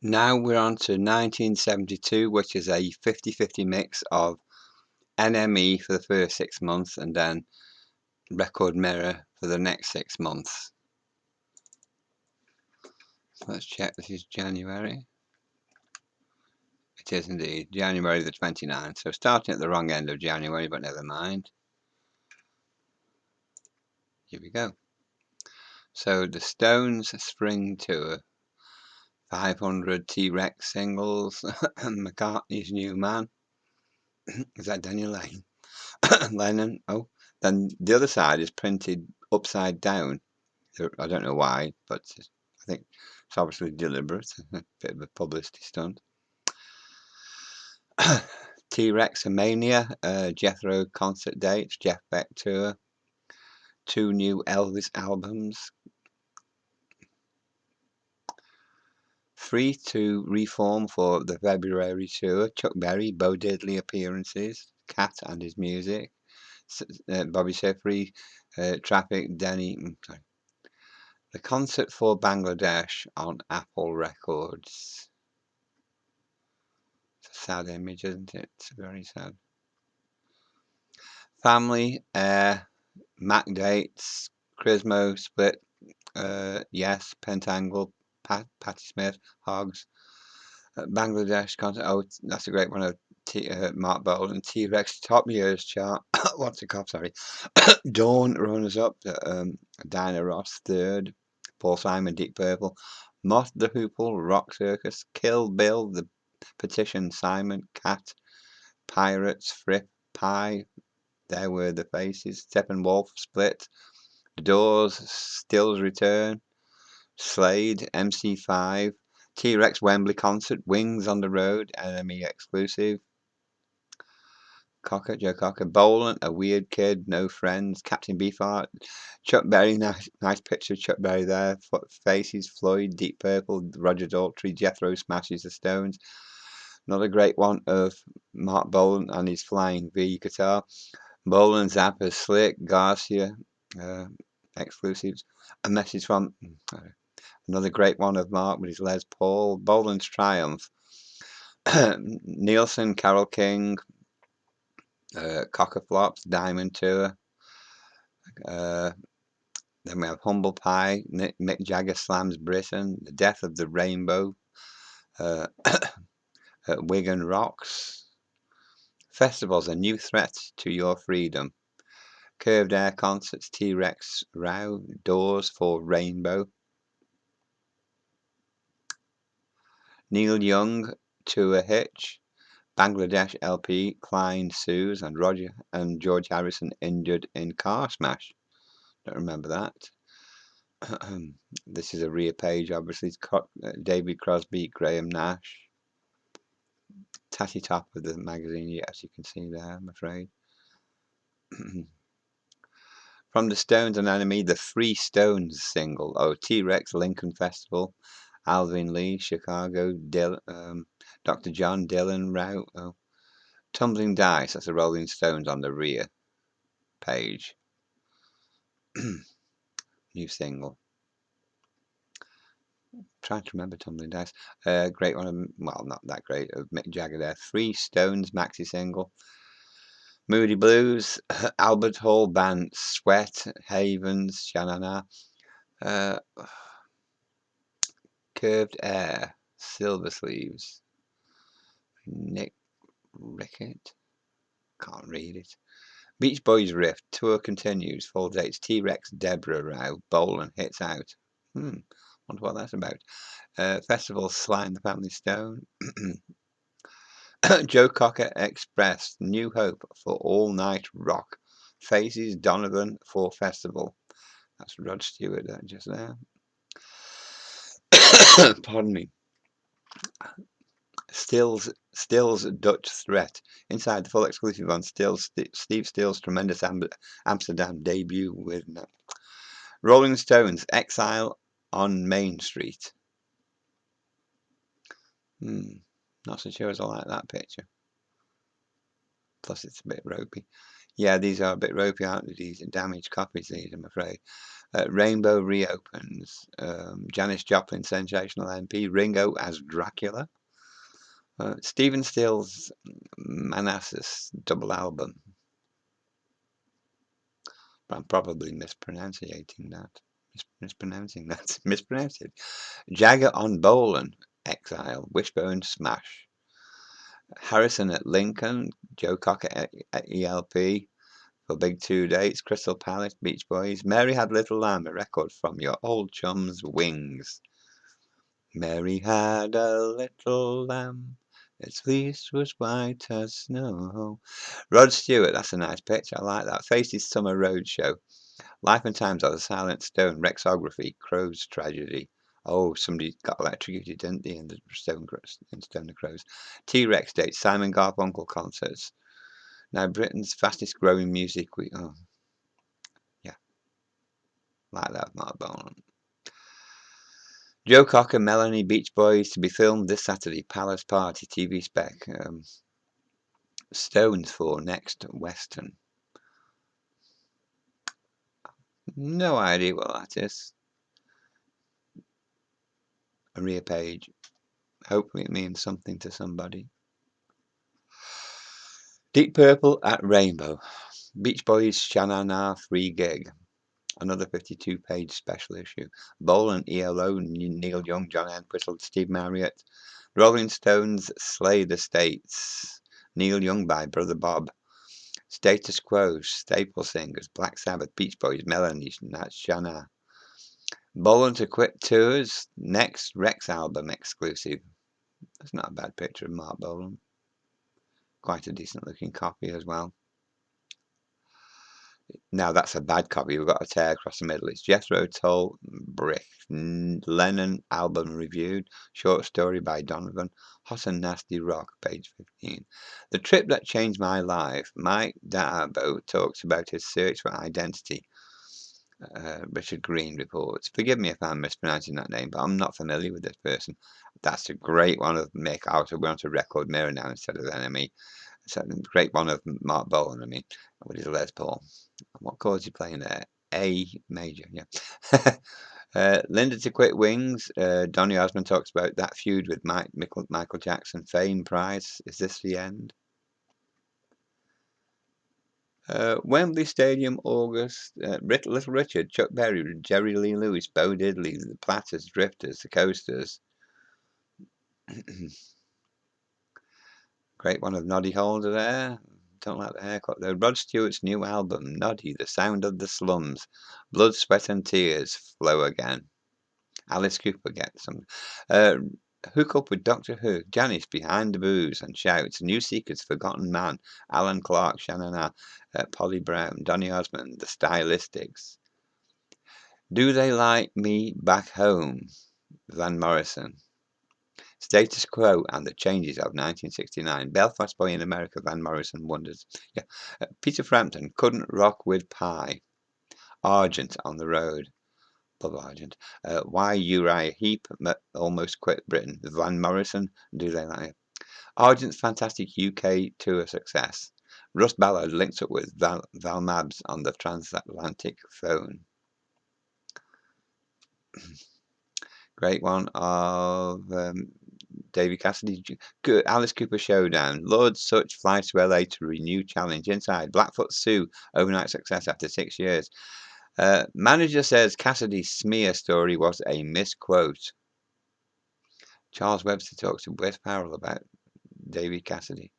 Now we're on to 1972, which is a 50-50 mix of NME for the first 6 months and then Record Mirror for the next 6 months. So let's check. This is January. It is indeed January the 29th. So starting at the wrong end of January, but never mind. Here we go. So the Stones Spring Tour, 500 T.REX singles, McCartney's New Man. Is that Daniel Lane? Lennon. Oh, then the other side is printed upside down. I don't know why, but I think it's obviously deliberate. A bit of a publicity stunt. T.REX Mania, Jethro concert dates, Jeff Beck tour, 2 new Elvis albums. Free to reform for the February tour, Chuck Berry, Bo Diddley appearances, Cat and his music, Bobby Sefery, Traffic, Denny. Sorry. The concert for Bangladesh on Apple Records. It's a sad image, isn't it? It's very sad. Family, Mac dates, Crismo split, yes, Pentangle, Patti Smith, Hogs, Bangladesh concert. Oh, that's a great one of Mark Bolan. T.REX top years chart. What's the cop? Sorry. Dawn runners up. Dinah Ross third. Paul Simon, Deep Purple. Moth the Hoople, Rock Circus. Kill Bill, The Petition, Simon, Cat, Pirates, Fripp, Pie. There Were the Faces. Steppenwolf, Split. The Doors, Stills Return. Slade, MC5. T.REX Wembley concert, Wings on the Road, NME exclusive. Cocker, Joe Cocker, Bolan, A Weird Kid, No Friends, Captain Beefheart, Chuck Berry, nice picture of Chuck Berry there. Faces, Floyd, Deep Purple, Roger Daltrey, Jethro smashes the Stones. Another great one of Mark Bolan and his Flying V guitar. Bolan, Zappa, Slick, Garcia, exclusives. A message from another great one of Mark with his Les Paul. Bolan's Triumph. Nielsen, Carole King, Cocker Flops, Diamond Tour. Then we have Humble Pie, Mick Jagger slams Britain, The Death of the Rainbow, Wigan Rocks. Festivals, A New Threat to Your Freedom. Curved Air concerts, T.REX Row, Doors for Rainbow. Neil Young, Tour Hitch, Bangladesh LP, Klein sues, and George Harrison injured in car smash. Don't remember that. This is a rear page, obviously. It's David Crosby, Graham Nash. Tatty top of the magazine, as you can see there, I'm afraid. From the Stones and NME, the Free Stones single. Oh, T.REX, Lincoln Festival, Alvin Lee, Chicago, Dr. John Dylan, Route. Oh. Tumbling Dice, that's the Rolling Stones on the rear page. New single. Trying to remember Tumbling Dice. Great one, well, not that great, of Mick Jagger there. Free Stones maxi single. Moody Blues, Albert Hall Band, Sweat, Havens, Shanana. Curved Air, Silver Sleeves. Nick Rickett, can't read it. Beach Boys Rift, tour continues, full dates. T.REX, Deborah Row, Bolan hits out. Wonder what that's about. Festival, Sly and the Family Stone. Joe Cocker Express, New Hope for All Night Rock. Faces, Donovan for Festival. That's Rod Stewart just there. Pardon me. Stills Dutch Threat. Inside the full exclusive on Steve Stills' tremendous Amsterdam debut with Rolling Stones, Exile on Main Street. Not so sure as I like that picture. Plus it's a bit ropey. Yeah, these are a bit ropey, aren't they? These are damaged copies, these, I'm afraid. Rainbow reopens. Janis Joplin, sensational MP. Ringo as Dracula. Stephen Stills' Manassas double album. I'm probably mispronouncing that. Mispronounced it. Jagger on Bolan. Exile. Wishbone Smash. Harrison at Lincoln. Joe Cocker at ELP. For big 2 dates. Crystal Palace. Beach Boys. Mary Had Little Lamb. A record from your old chum's Wings. Mary had a little lamb. Its fleece was white as snow. Rod Stewart, that's a nice picture. I like that. Faces Summer Roadshow. Life and Times of the Silent Stone. Rexography. Crows Tragedy. Oh, somebody got electrocuted, didn't they, in the Stone of Crows. T.REX dates. Simon Garfunkel concerts. Now, Britain's fastest growing music week. Oh, yeah, like that, Mark Bolan. Joe Cocker, Melanie, Beach Boys to be filmed this Saturday. Palace Party TV spec. Stones for next Western. No idea what that is. A rear page. Hopefully it means something to somebody. Deep Purple at Rainbow. Beach Boys Sha-Na-Na free gig. Another 52-page special issue. Bolan, ELO, Neil Young, John Entwistle, Steve Marriott. Rolling Stones Slay the States. Neil Young by Brother Bob. Status Quo, Staple Singers, Black Sabbath, Beach Boys, Melanie, Nat Shana. Bolan to quit tours. Next Rex album exclusive. That's not a bad picture of Mark Bolan. Quite a decent looking copy as well. Now that's a bad copy. We've got a tear across the middle. It's Jethro Tull, Brick, Lennon album reviewed. Short story by Donovan. Hot and Nasty Rock, page 15. The Trip That Changed My Life. Mike Darbo talks about his search for identity. Richard Green reports. Forgive me if I'm mispronouncing that name, but I'm not familiar with this person. That's a great one of Mick. We're on to Record Mirror now instead of NME. It's a great one of Mark Bolan, I mean, with his Les Paul. What chords he playing there? A major, yeah. Linda to quit Wings. Donny Osmond talks about that feud with Michael Jackson. Fame, prize. Is this the end? Wembley Stadium, August. Little Richard, Chuck Berry, Jerry Lee Lewis, Bo Diddley, the Platters, Drifters, the Coasters. Great one of Noddy Holder there. Don't like the haircut though. Rod Stewart's new album, Noddy, The Sound of the Slums. Blood, Sweat and Tears flow again. Alice Cooper gets some. Hook up with Doctor Who. Janice behind the booze and shouts. New Seekers, Forgotten Man. Alan Clark, Shannon, Polly Brown, Donny Osmond, The Stylistics. Do They Like Me Back Home? Van Morrison. Status Quo and the Changes of 1969. Belfast Boy in America, Van Morrison wonders. Yeah. Peter Frampton, Couldn't Rock with Pie. Argent on the Road. Love Argent. Why Uriah Heep almost quit Britain. Van Morrison, Do They Like It? Argent's fantastic UK tour success. Russ Ballard links up with Val Mabs on the transatlantic phone. Great one of Davy Cassidy. Good. Alice Cooper Showdown. Lord Such flies to LA to renew challenge. Inside. Blackfoot Sue. Overnight success after 6 years. Manager says Cassidy's smear story was a misquote. Charles Webster talks to Wes Farrell about Davy Cassidy.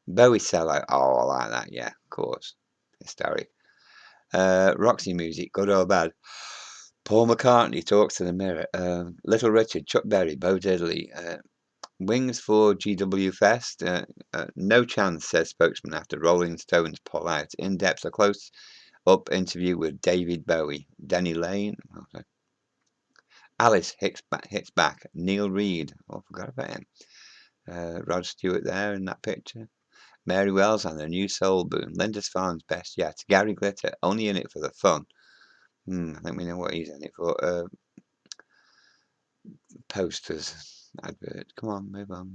Bowie sellout. Oh, I like that. Yeah, of course. Historic. Roxy music. Good or bad. Paul McCartney talks to the mirror. Little Richard, Chuck Berry, Bo Diddley. Wings for GW Fest. No chance, says spokesman after Rolling Stones pull out. In-depth, a close-up interview with David Bowie. Denny Lane. Okay. Alice hits back. Neil Reed. Oh, I forgot about him. Rod Stewart there in that picture. Mary Wells and the new soul boom. Linda's Farm's best yet. Gary Glitter. Only in it for the fun. I think we know what he's in it for. Posters. Advert. Come on, move on.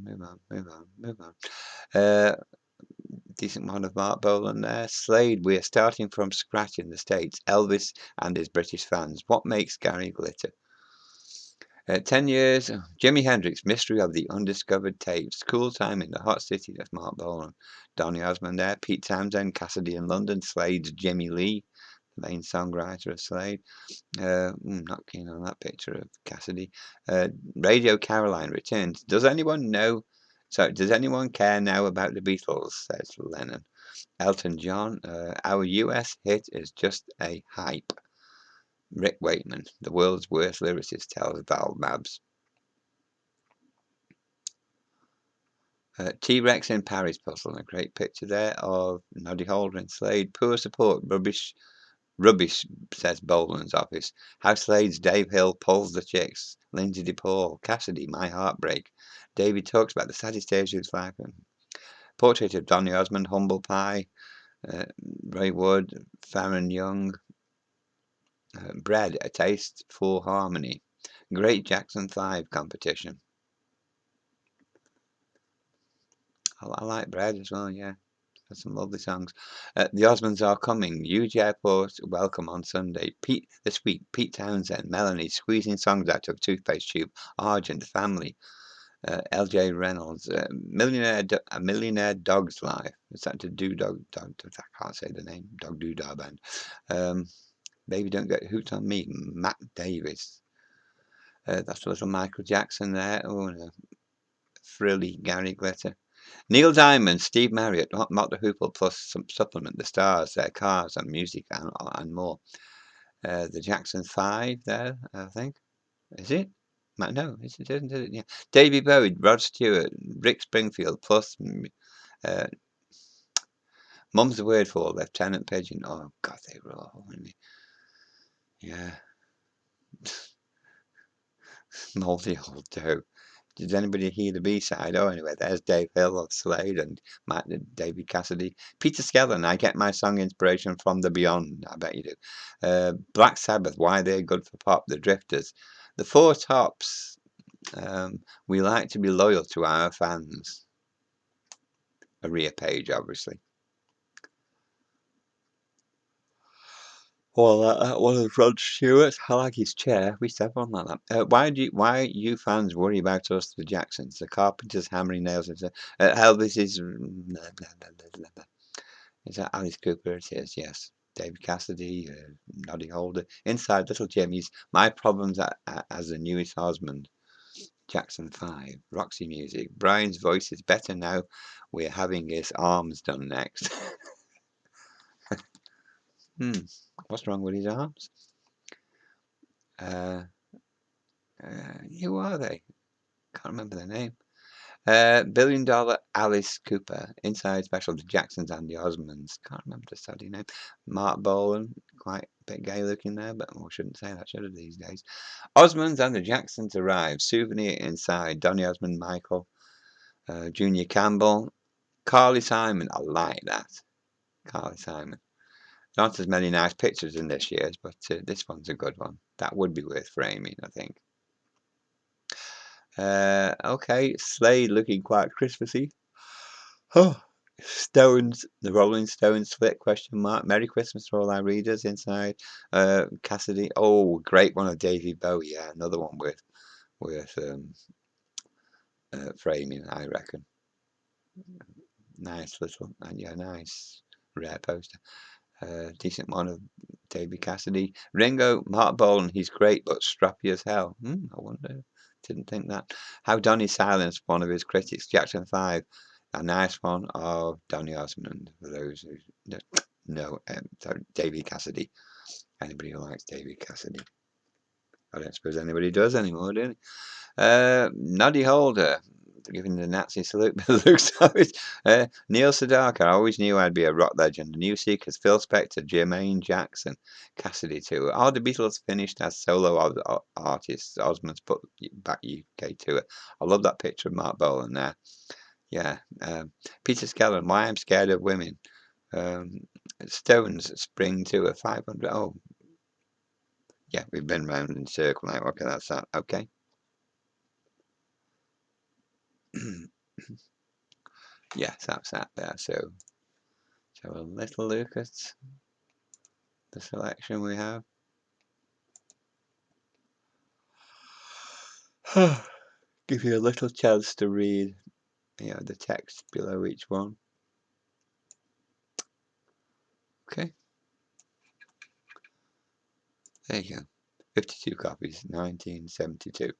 Decent one of Mark Bolan there. Slade, we're starting from scratch in the States. Elvis and his British fans. What makes Gary glitter? 10 years. Jimi Hendrix, Mystery of the Undiscovered Tapes. Cool Time in the Hot City. That's Mark Bolan. Donny Osmond there. Pete Townsend, Cassidy in London. Slade's Jimmy Lee, the main songwriter of Slade. Not keen on that picture of Cassidy. Radio Caroline returns. Does anyone care now about the Beatles? Says Lennon. Elton John, our US hit is just a hype. Rick Wakeman, the world's worst lyricist, tells Val Mabs. T.REX in Paris puzzle, a great picture there of Noddy Holder and Slade. Poor support, rubbish, says Bolan's office. How Slade's Dave Hill pulls the chicks. Lindsay DePaul, Cassidy, My Heartbreak. David talks about the saddest days of his life. Portrait of Donny Osmond, Humble Pie. Ray Wood, Farron Young. Bread, A Taste for Harmony. Great Jackson 5 competition. I like Bread as well, yeah. There's some lovely songs. The Osmonds are coming. Huge Airport, welcome on Sunday. This week, Pete Townsend, Melanie, squeezing songs out of Toothpaste Tube, Argent, Family, L.J. Reynolds, A Millionaire Dog's Life. Is that the Dog? I can't say the name. Dog Doodah Band. Baby Don't Get Hooked on Me, Matt Davis. That's a little Michael Jackson there. Oh, no. Frilly Gary Glitter. Neil Diamond, Steve Marriott, Mott the Hoople, plus some supplement, the stars, their cars and music and more. The Jackson 5 there, I think. Is it? No, isn't it? Yeah. Davy Bowie, Rod Stewart, Rick Springfield, plus Mum's the Word for Lieutenant Pigeon. Oh, God, they were all, weren't they? Yeah. Moldy old dough. Did anybody hear the B-side? Oh, anyway, there's Dave Hill of Slade and David Cassidy. Peter Skellern, I get my song inspiration from the Beyond. I bet you do. Black Sabbath, Why They're Good for Pop. The Drifters. The Four Tops. We like to be loyal to our fans. A rear page, obviously. Well, one of Rod Stewart's. I like his chair. We used to have one like that. Why you fans worry about us, the Jacksons? The Carpenters hammering nails into Elvis is. Is that Alice Cooper? It is, yes. David Cassidy, Noddy Holder. Inside Little Jimmy's. My Problems as the Newest Osmond. Jackson 5. Roxy Music. Brian's voice is better now. We're having his arms done next. What's wrong with his arms? Who are they? Can't remember their name. $1 Billion Alice Cooper. Inside Special, the Jacksons and the Osmonds. Can't remember the study name. Mark Bolan, quite a bit gay looking there, but I shouldn't say that, should have, these days. Osmonds and the Jacksons arrive. Souvenir inside. Donny Osmond, Michael, Junior Campbell, Carly Simon. I like that. Carly Simon. Not as many nice pictures in this year's, but this one's a good one. That would be worth framing, I think. Okay, Slade looking quite Christmassy. Oh, Stones, the Rolling Stones split, question mark. Merry Christmas to all our readers inside. Cassidy, oh, great one of Davy Bowie. Yeah, another one worth framing, I reckon. Nice little, and yeah, nice rare poster. Decent one of Davy Cassidy. Ringo, Mark Bolan, he's great, but strappy as hell. I wonder. Didn't think that. How Donny silenced one of his critics. Jackson 5. A nice one of Donny Osmond. For those who know, Davy Cassidy. Anybody who likes Davy Cassidy. I don't suppose anybody does anymore, do they? Noddy Holder. Giving the Nazi salute, but looks Neil Sedaka. I always knew I'd be a rock legend. The New Seekers, Phil Spector, Jermaine Jackson, Cassidy too. Are the Beatles finished as solo artists? Osmond's put back UK tour. I love that picture of Mark Bolan there. Yeah. Peter Skellern, Why I'm Scared of Women. Stones, Spring Tour, 500. Oh, yeah, we've been round in circle now. Okay, that's that. Okay. Yes, that's that there. So So a little look at the selection we have. Give you a little chance to read, the text below each one. Okay, there you go. 52 copies, 1972.